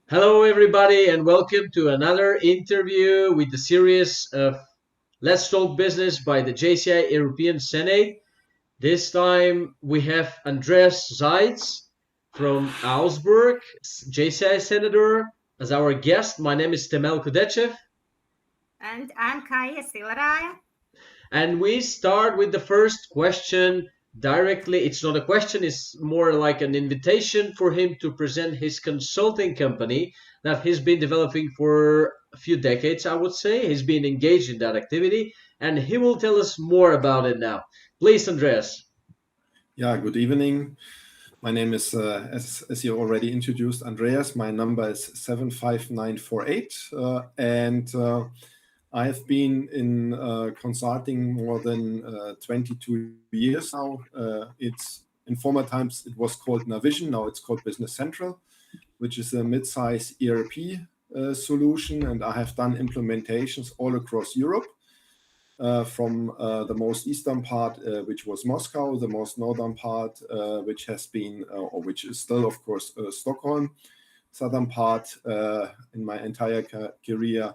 Hello, everybody, and welcome to another interview with the series of Let's Talk Business by the JCI European Senate. This time we have Andreas Zeitz from Augsburg, JCI Senator, as our guest. My name is Temel Kudechev, And I'm Kaya Silaraya. and we start with the first question directly. It's not a question, it's more like an invitation for him to present his consulting company that he's been developing for a few decades, I would say. He's been engaged in that activity, and he will tell us more about it now. Please, Andreas. Yeah, good evening. My name is, as you already introduced, Andreas. My number is 75948. And I have been in consulting more than 22 years now. In former times, it was called Navision. Now it's called Business Central, which is a mid-size ERP solution. And I have done implementations all across Europe. From the most eastern part, which was Moscow, the most northern part, which has been, or which is still, of course, Stockholm. Southern part in my entire career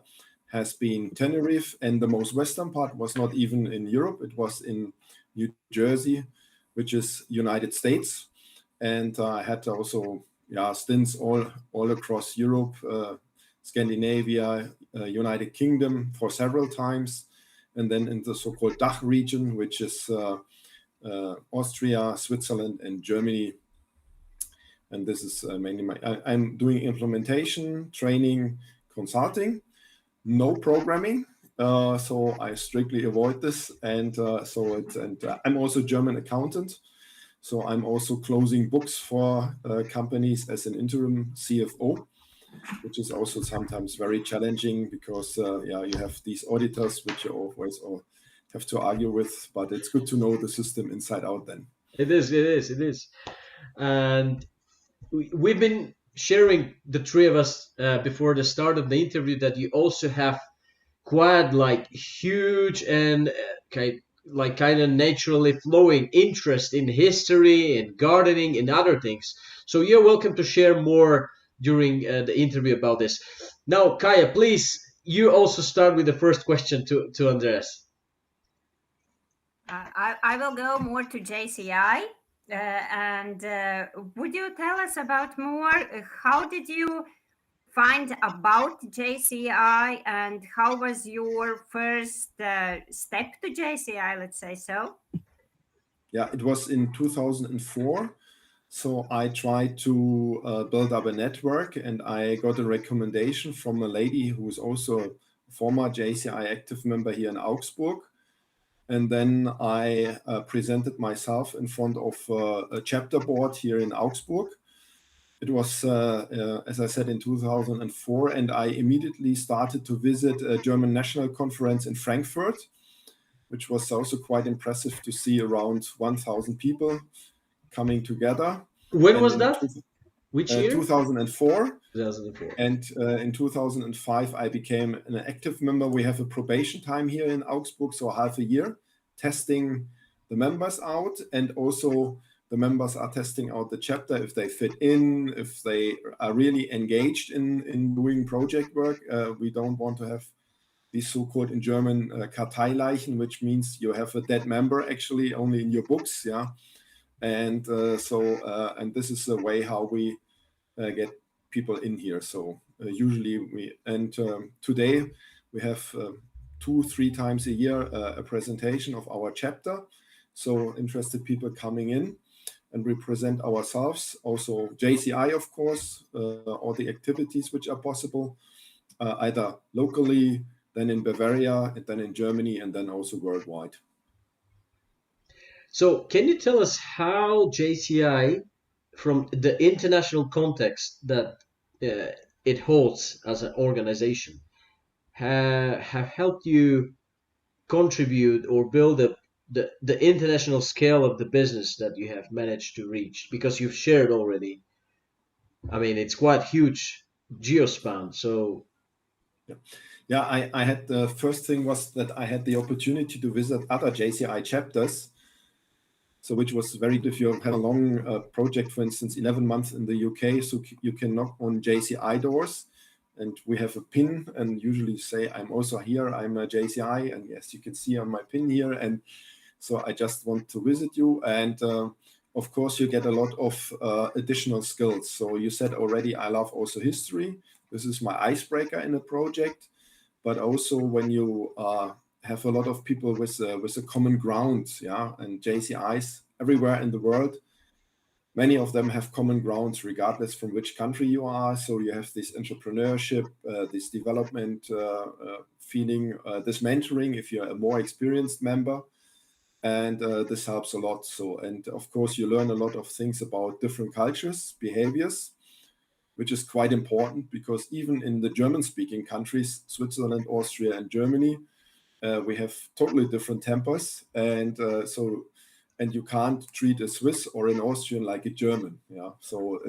has been Tenerife, and the most western part was not even in Europe. It was in New Jersey, which is United States. And I had also stints all across Europe, Scandinavia, United Kingdom for several times. And then in the so-called DACH region, which is Austria, Switzerland, and Germany. And this is mainly I'm doing implementation, training, consulting, no programming. So I strictly avoid this. And I'm also German accountant. So I'm also closing books for companies as an interim CFO, which is also sometimes very challenging because you have these auditors which you always have to argue with, but it's good to know the system inside out then. It is. And we've been sharing, the three of us, before the start of the interview, that you also have quite like huge and kind of naturally flowing interest in history and gardening and other things. So you're welcome to share more during the interview about this. Now, Kaya, please, you also start with the first question to Andreas. I will go more to JCI. And would you tell us about more? How did you find about JCI and how was your first step to JCI, let's say so? Yeah, it was in 2004. So I tried to build up a network, and I got a recommendation from a lady who is also a former JCI active member here in Augsburg. And then I presented myself in front of a chapter board here in Augsburg. It was, as I said, in 2004, and I immediately started to visit a German National Conference in Frankfurt, which was also quite impressive to see around 1,000 people coming together. When And was in that? Which year? 2004. 2004. And in 2005, I became an active member. We have a probation time here in Augsburg, so half a year, testing the members out. And also the members are testing out the chapter, if they fit in, if they are really engaged in doing project work. We don't want to have these so-called in German Karteileichen, which means you have a dead member actually only in your books. Yeah. And and this is the way how we get people in here. So usually today we have 2-3 times a year a presentation of our chapter. So interested people coming in, and we present ourselves. Also JCI, of course, all the activities which are possible, either locally, then in Bavaria, and then in Germany, and then also worldwide. So can you tell us how JCI, from the international context that it holds as an organization, have helped you contribute or build up the international scale of the business that you have managed to reach? Because you've shared already. I mean, it's quite huge geospan. So Yeah, I had the first thing was that I had the opportunity to visit other JCI chapters. So which was very good. If you have a long project, for instance, 11 months in the UK, so you can knock on JCI doors, and we have a pin, and usually say, I'm also here, I'm a JCI, and yes, you can see on my pin here, and so I just want to visit you. And of course, you get a lot of additional skills. So you said already, I love also history. This is my icebreaker in a project, but also when you have a lot of people with a common ground, yeah, and JCIs everywhere in the world, many of them have common grounds regardless from which country you are. So you have this entrepreneurship, this development feeling, this mentoring if you're a more experienced member, and this helps a lot. So, and of course you learn a lot of things about different cultures, behaviors, which is quite important, because even in the German-speaking countries, Switzerland, Austria, and Germany, we have totally different tempers, and and you can't treat a Swiss or an Austrian like a German. Yeah, so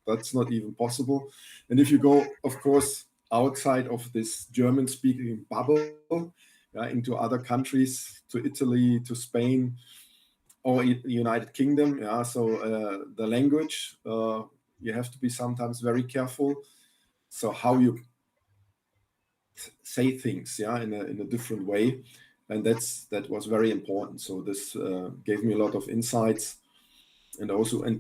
that's not even possible. And if you go, of course, outside of this German-speaking bubble, into other countries, to Italy, to Spain, or United Kingdom, yeah, so the language, you have to be sometimes very careful. So how you say things, yeah, in a different way, and that was very important. So this gave me a lot of insights, and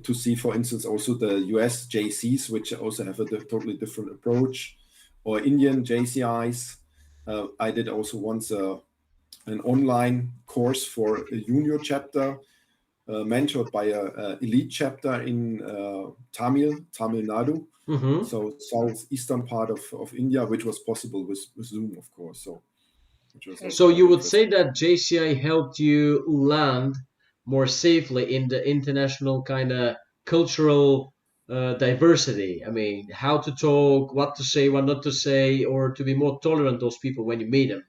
to see, for instance, also the US JCs, which also have a totally different approach, or Indian JCIs. I did also once an online course for a junior chapter, mentored by a elite chapter in Tamil Nadu. Mm-hmm. So southeastern part of India, which was possible with Zoom, of course. So, so you would say that JCI helped you land more safely in the international kind of cultural diversity. I mean, how to talk, what to say, what not to say, or to be more tolerant of those people when you meet them.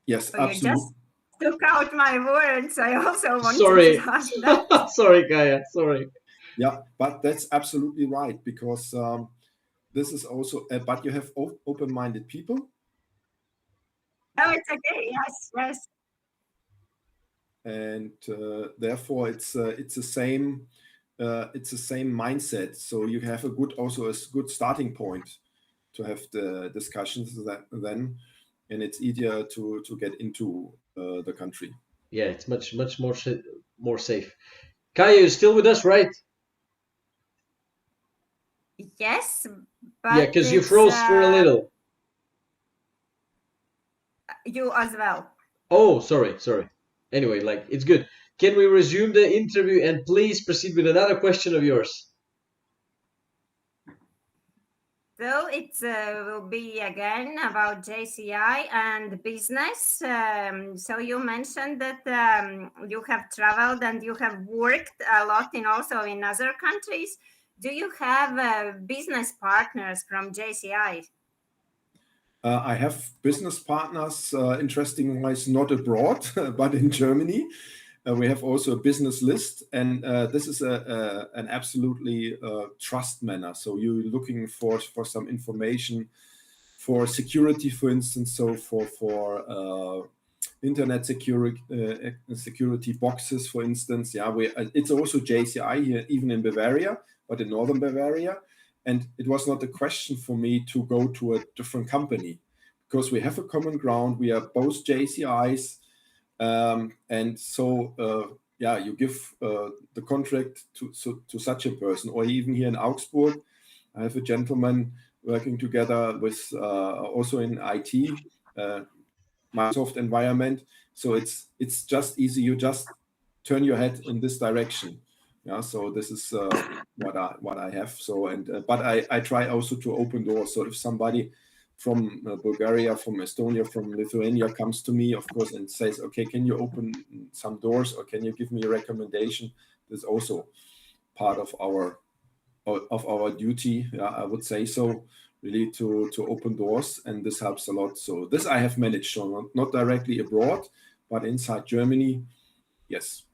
Yes, So you absolutely. just took out my words. I also wanted Sorry. to ask that. Sorry, Kaya. Sorry. Yeah, but that's absolutely right, because this is also, but you have open-minded people. Oh, it's okay. Yes, yes. And therefore it's the same mindset. So you have a good starting point to have the discussions then, and it's easier to get into the country. Yeah, it's much more safe. Kaya, you still with us, right? Yes, Yeah, but because you it's froze for a little. you as well. Oh, sorry. Anyway, like, it's good. Can we resume the interview and please proceed with another question of yours? So it will be again about JCI and business. So you mentioned that you have traveled and you have worked a lot also in other countries. Do you have business partners from JCI? I have business partners, interesting wise, not abroad, but in Germany. We have also a business list, and this is an absolutely trust manner. So you're looking for some information for security, for instance. So for internet security boxes, for instance. Yeah, it's also JCI here, even in Bavaria, but in northern Bavaria. And it was not a question for me to go to a different company, because we have a common ground. We are both JCIs. And so, you give the contract to such a person. Or even here in Augsburg, I have a gentleman working together with also in IT, Microsoft environment. So it's just easy. You just turn your head in this direction. Yeah. So this is what I have. So but I try also to open doors. So if somebody from Bulgaria, from Estonia, from Lithuania comes to me, of course, and says, okay, can you open some doors, or can you give me a recommendation? That's also part of our duty. Yeah, I would say so, really, to open doors, and this helps a lot. So this I have managed, so not directly abroad, but inside Germany, yes.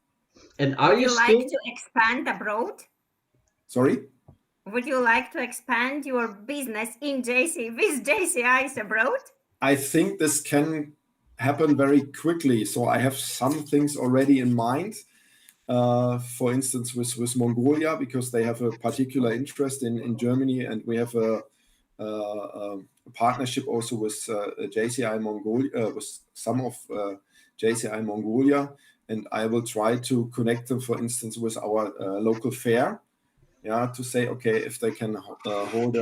And are Would you you like still? to expand abroad? Sorry? Would you like to expand your business in with JCIs abroad? I think this can happen very quickly. So I have some things already in mind. for instance, with Mongolia, because they have a particular interest in Germany, and we have a partnership also with JCI Mongolia, with some of JCI Mongolia, and I will try to connect them, for instance, with our local fair, to say, okay, if they can hold,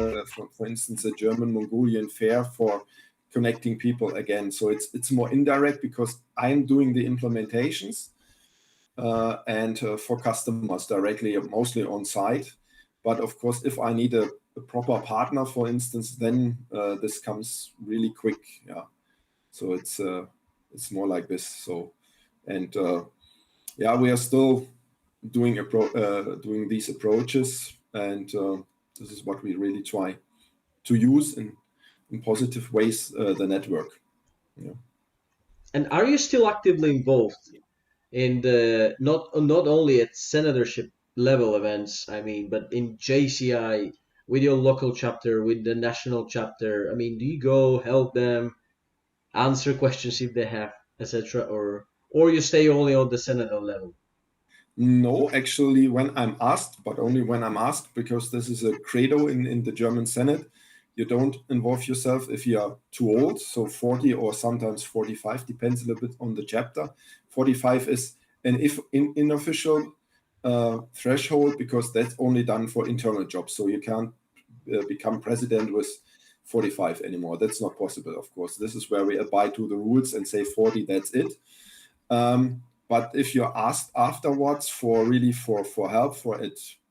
for instance, a German Mongolian fair for connecting people again. So it's more indirect because I'm doing the implementations and for customers directly, mostly on site. But of course, if I need a proper partner, for instance, then this comes really quick. Yeah. So it's more like this. So, and we are still doing these approaches, and this is what we really try to use in positive ways, the network. Yeah. And are you still actively involved in the not only at senatorship level events, I mean, but in JCI with your local chapter, with the national chapter? I mean, do you go help them answer questions if they have, etc., or you stay only on the senator level? No, actually, when I'm asked, but only when I'm asked, because this is a credo in the German Senate. You don't involve yourself if you are too old, so 40 or sometimes 45, depends a little bit on the chapter. 45 is an unofficial threshold, because that's only done for internal jobs. So you can't become president with 45 anymore. That's not possible, of course. This is where we abide to the rules and say 40, that's it. But if you're asked afterwards for help, for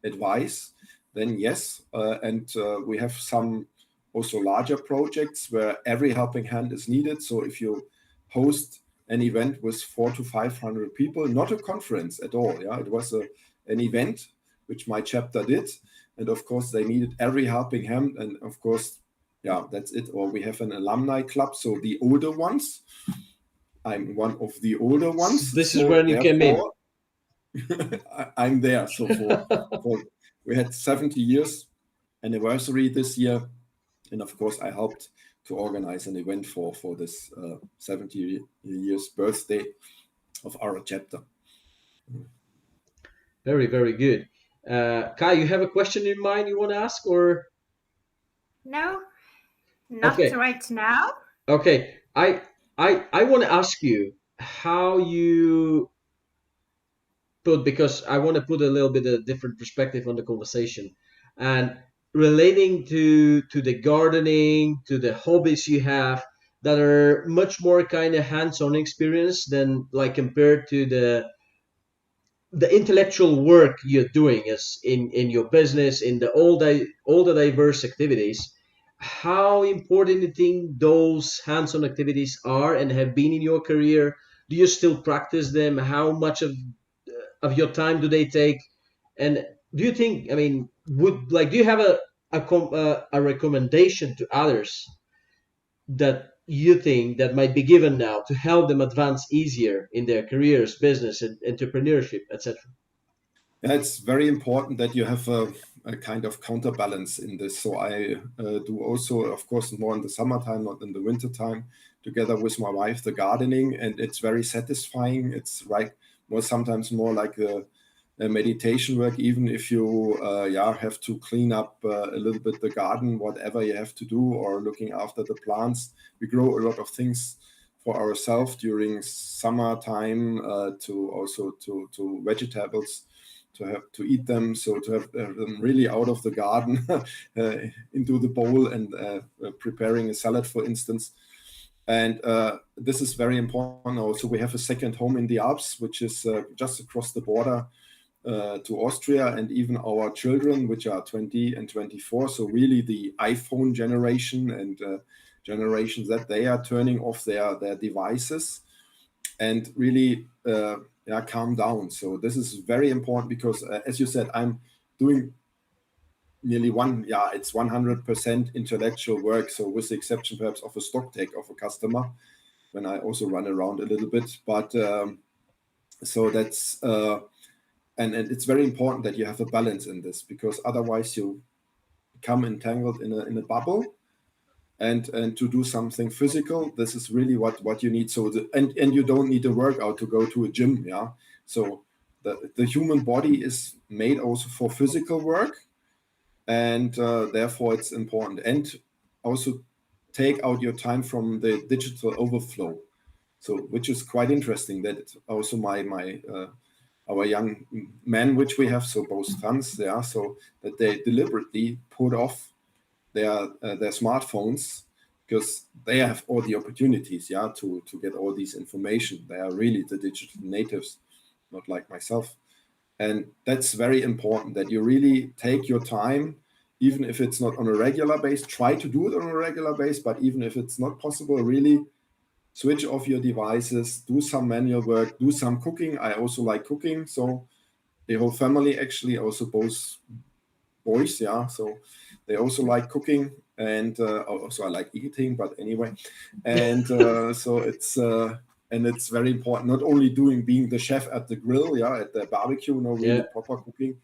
advice, then yes. And we have some also larger projects where every helping hand is needed. So if you host an event with 400 to 500 people, not a conference at all. Yeah, it was an event which my chapter did, and of course they needed every helping hand. And of course, that's it. Or we have an alumni club, so the older ones. I'm one of the older ones. This is when you came in. I'm there. So we had 70 years anniversary this year, and of course I helped to organize an event for this 70 years birthday of our chapter. Very, very good. Kai, you have a question in mind you want to ask, or? No, not right now. Okay, I want to ask you how you because I want to put a little bit of different perspective on the conversation, and relating to the gardening, to the hobbies you have that are much more kind of hands-on experience than like compared to the intellectual work you're doing is in your business, in all the diverse activities. How important do you think those hands-on activities are and have been in your career? Do you still practice them? How much of your time do they take? And do you think, I mean, do you have a recommendation to others that you think that might be given now to help them advance easier in their careers, business, and entrepreneurship, etc.? Yeah, it's very important that you have a kind of counterbalance in this. So I do also, of course, more in the summertime, not in the wintertime, together with my wife, the gardening, and it's very satisfying. It's sometimes more like a meditation work, even if you have to clean up a little bit the garden, whatever you have to do, or looking after the plants. We grow a lot of things for ourselves during summertime, to vegetables, to eat them, so to have them really out of the garden into the bowl and preparing a salad, for instance. And this is very important. Also, we have a second home in the Alps, which is just across the border to Austria, and even our children, which are 20 and 24. So really the iPhone generation and generations that they are turning off their devices and really calm down. So this is very important because, as you said, I'm doing nearly it's 100% intellectual work. So with the exception perhaps of a stock take of a customer, when I also run around a little bit. But so that's and it's very important that you have a balance in this, because otherwise you become entangled in a bubble. And to do something physical, this is really what you need. So and you don't need a workout to go to a gym. Yeah. So the human body is made also for physical work, and therefore it's important. And also take out your time from the digital overflow. So, which is quite interesting. That also our young men, which we have, so both sons, yeah, so that they deliberately put off their smartphones, because they have all the opportunities, yeah, to get all these information. They are really the digital natives, not like myself. And that's very important, that you really take your time, even if it's not on a regular base. Try to do it on a regular base, but even if it's not possible, really switch off your devices, do some manual work, do some cooking. I also like cooking, so the whole family, actually, also both boys, yeah, so they also like cooking, and also I like eating, but anyway, and so it's very important, not only being the chef at the grill, yeah, at the barbecue, no, really proper cooking.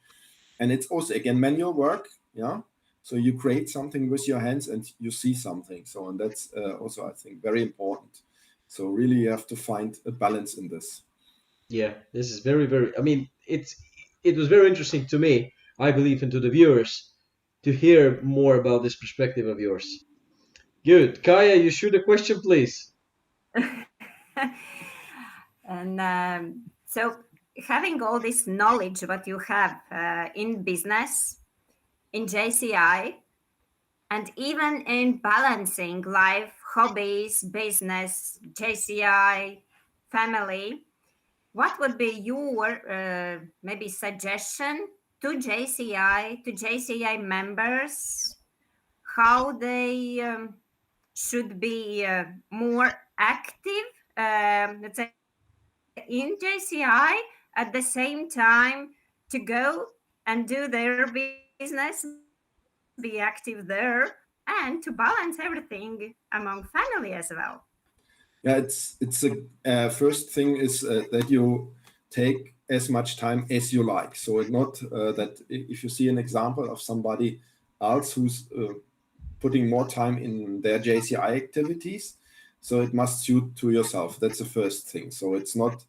And it's also, again, manual work, yeah, so you create something with your hands and you see something. So, and that's also, I think, very important. So really you have to find a balance in this. Yeah, this is very, very. I mean, it was very interesting to me. I believe, and to the viewers, to hear more about this perspective of yours. Good, Kaya, you shoot a question, please. And so, having all this knowledge what you have in business, in JCI, and even in balancing life, hobbies, business, JCI, family, what would be your maybe suggestion to JCI members, how they should be more active, let's say, in JCI, at the same time to go and do their business, be active there, and to balance everything among family as well? Yeah, it's a first thing is that you take as much time as you like. So it's not that if you see an example of somebody else who's putting more time in their JCI activities, so it must suit to yourself. That's the first thing. So it's not.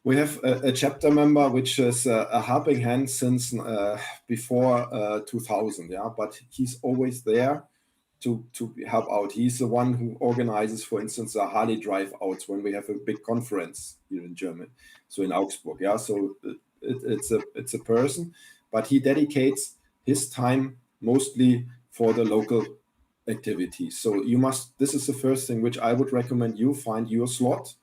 We have a chapter member which is a helping hand since before 2000, yeah, but he's always there to help out. He's the one who organizes, for instance, the Harley drive outs when we have a big conference here in Germany, so in Augsburg, yeah. So it's a person, but he dedicates his time mostly for the local activities. So this is the first thing which I would recommend. You find your slot.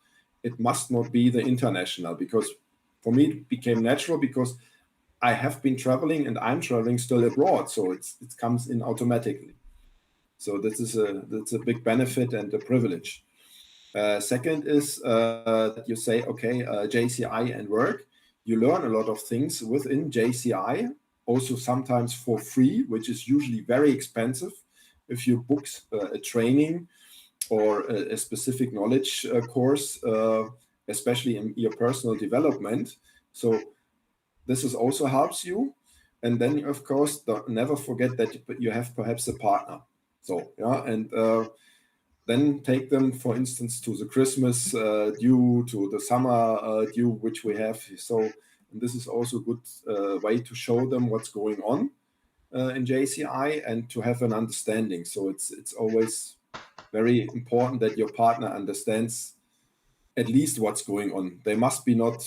It must not be the international, because for me it became natural, because I have been traveling and I'm traveling still abroad, so it comes in automatically. So that's a big benefit and a privilege. Second is that you say, okay, JCI and work. You learn a lot of things within JCI, also sometimes for free, which is usually very expensive if you book a training or a specific knowledge course, especially in your personal development. So this is also helps you. And then, of course, never forget that you have perhaps a partner. So, yeah, and then take them, for instance, to the Christmas due, to the summer due, which we have. So, and this is also a good way to show them what's going on in JCI and to have an understanding. So it's always very important that your partner understands at least what's going on. They must not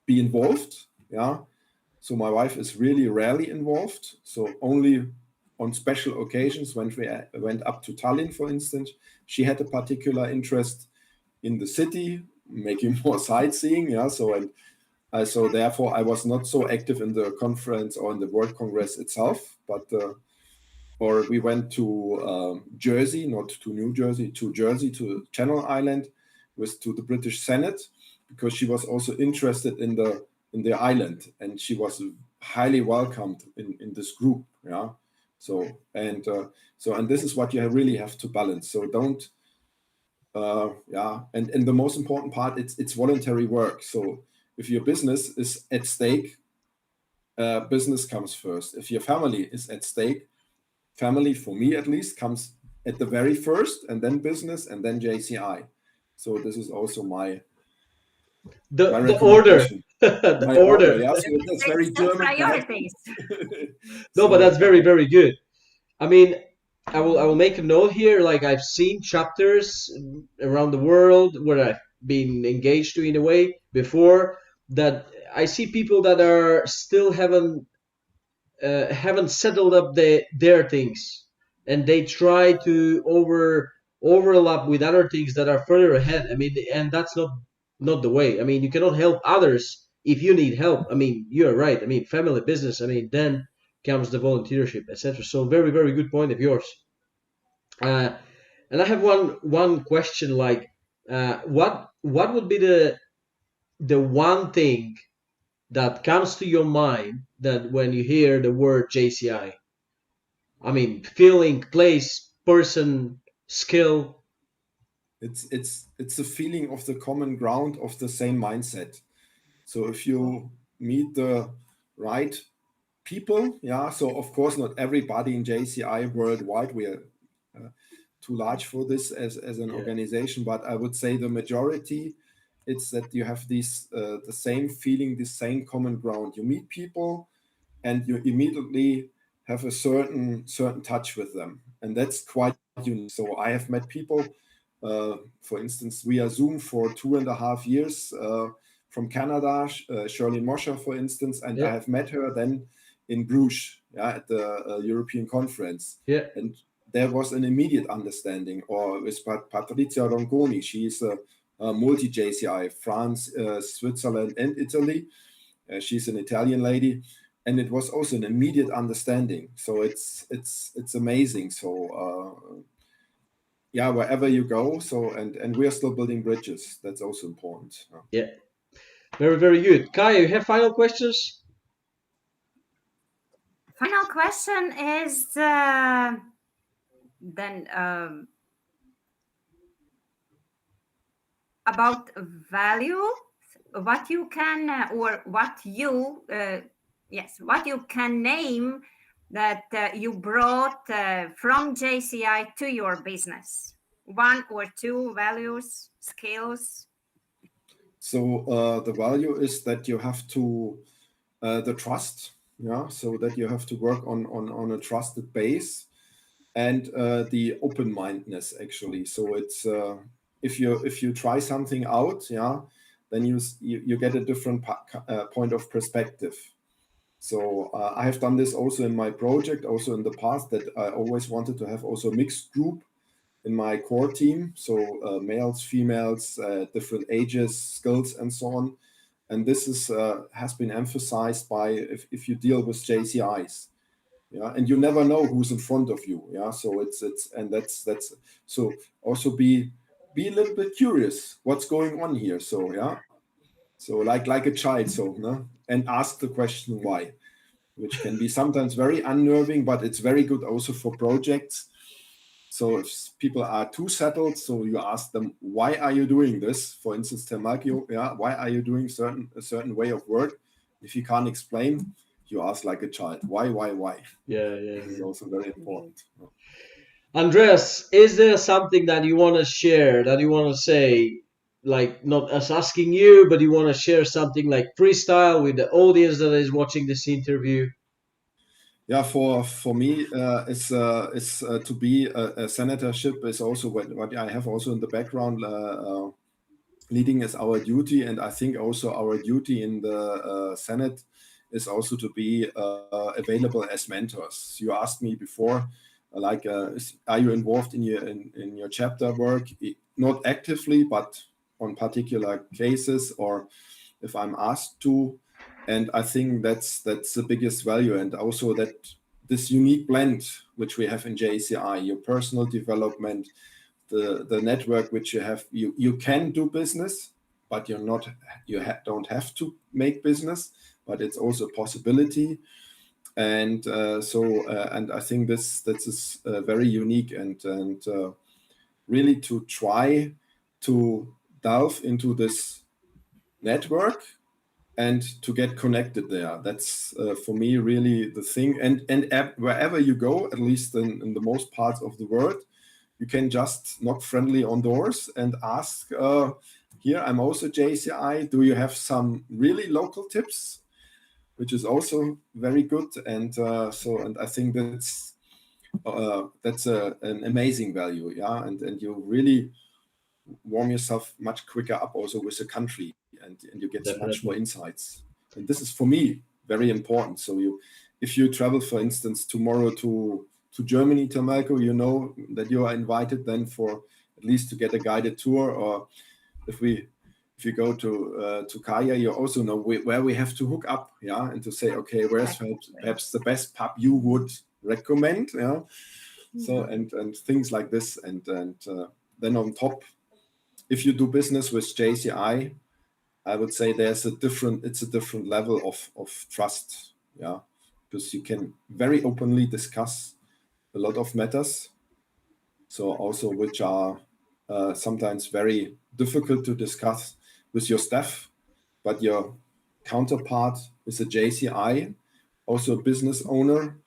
be involved, yeah. So my wife is really rarely involved. So only on special occasions, when we went up to Tallinn, for instance, she had a particular interest in the city, making more sightseeing, yeah. So therefore I was not so active in the conference or in the World Congress itself, but or we went to Jersey, not to New Jersey, to Jersey, to Channel Island, to the British Senate, because she was also interested in the island, and she was highly welcomed in this group. Yeah. So and this is what you really have to balance. So don't. And the most important part, it's voluntary work. So if your business is at stake, business comes first. If your family is at stake, family, for me at least, comes at the very first, and then business, and then JCI. So this is also my the order. recommendation. The My order. Yeah, so that's very Set German. priorities. No, but So that's very, very good. I mean, I will make a note here. Like I've seen chapters around the world where I've been engaged to in a way before that I see people that are still haven't settled up their things, and they try to overlap with other things that are further ahead. I mean, and that's not the way. I mean, you cannot help others if you need help. I mean, you're right. I mean, family business. I mean, then comes the volunteership, etc. So very, very good point of yours. uh, and I have one question, like what would be the one thing that comes to your mind that when you hear the word JCI? I mean, feeling, place, person, skill. it's a feeling of the common ground of the same mindset. So if you meet the right people, yeah. So of course, not everybody in JCI worldwide. We are too large for this as an Yeah. organization, but I would say the majority, it's that you have these the same feeling, the same common ground. You meet people, and you immediately have a certain touch with them, and that's quite unique. So I have met people, for instance, via Zoom for 2.5 years from Canada, Shirley Mosher, for instance, and I Yeah. have met her then in Bruges, yeah, at the European conference, Yeah. and there was an immediate understanding. Or with Patrizia Ronconi, she is a multi JCI, France, Switzerland, and Italy. She's an Italian lady, and it was also an immediate understanding. So it's amazing. So yeah, wherever you go. So and we are still building bridges. That's also important. Yeah. Very, very good. Kai, you have final questions? Final question is then about value, what you can or what you yes, what you can name that you brought from JCI to your business. One or two values, skills. So the value is that you have to the trust, yeah. So that you have to work on a trusted base, and the open mindedness actually. So it's if you try something out, yeah, then you get a different point of perspective. So I have done this also in my project, also in the past, that I always wanted to have also a mixed group in my core team. So males, females, different ages, skills, and so on. And this is has been emphasized by if you deal with JCIs, yeah, and you never know who's in front of you, yeah. So it's and that's so also be a little bit curious what's going on here. So yeah, so like a child, so no, and ask the question why, which can be sometimes very unnerving, but it's very good also for projects. So if people are too settled, so you ask them, why are you doing this? For instance, Temakio, yeah, why are you doing a certain way of work? If you can't explain, you ask like a child, why? Yeah, yeah, This is yeah. also very important. Andreas, is there something that you want to share, that you want to say, like not us asking you, but you want to share something like freestyle with the audience that is watching this interview? Yeah, for me, it's to be a senatorship is also what I have also in the background. Leading is our duty, and I think also our duty in the Senate is also to be available as mentors. You asked me before, like, are you involved in your chapter work? Not actively, but on particular cases, or if I'm asked to. And I think that's the biggest value, and also that this unique blend which we have in JCI, your personal development, the network which you have, you can do business, but don't have to make business, but it's also a possibility. And and I think this is very unique, and really to try to delve into this network and to get connected there. That's for me really the thing. And wherever you go, at least in the most parts of the world, you can just knock friendly on doors and ask, here I'm also JCI. Do you have some really local tips, which is also very good? And and I think that's an amazing value, yeah. And you really warm yourself much quicker up also with the country, and you get Definitely. much more insights. And this is for me very important. So if you travel, for instance, tomorrow to Germany, to Malco, you know that you are invited then for at least to get a guided tour. Or if you go to Kaya, you also know where we have to hook up, yeah, and to say, okay, where's perhaps the best pub you would recommend, yeah. So and things like this, and then on top, if you do business with JCI, I would say it's a different level of trust, yeah, because you can very openly discuss a lot of matters, so also which are sometimes very difficult to discuss with your staff, but your counterpart is a JCI, also a business owner.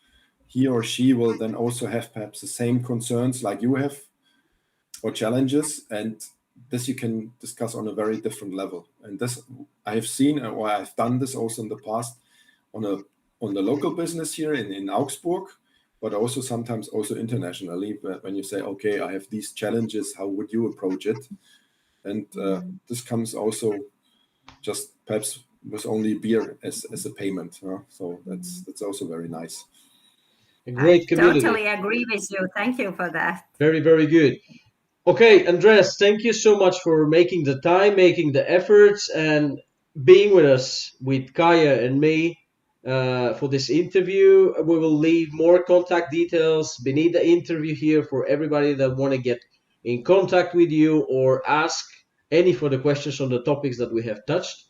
He or she will then also have perhaps the same concerns like you have, or challenges, and this you can discuss on a very different level. And this I have seen, or I've done this also in the past on the local business here in Augsburg, but also sometimes also internationally, when you say, okay, I have these challenges, how would you approach it? And this comes also just perhaps with only beer as a payment, so that's also very nice. A great community. Totally agree with you. Thank you for that. Very, very good. Okay, Andreas, thank you so much for making the time, making the efforts, and being with us, with Kaya and me, for this interview. We will leave more contact details beneath the interview here for everybody that want to get in contact with you or ask any further questions on the topics that we have touched.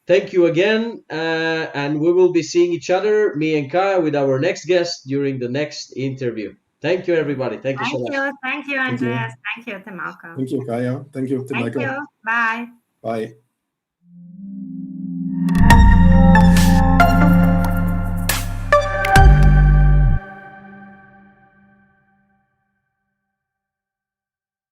Thank you again, and we will be seeing each other, me and Kaya, with our next guest during the next interview. Thank you, everybody. Thank you so much. Thank you, Andreas. Thank you, Malco. Thank you, Kaya. Thank you, Thank Malco. you. Bye. Bye.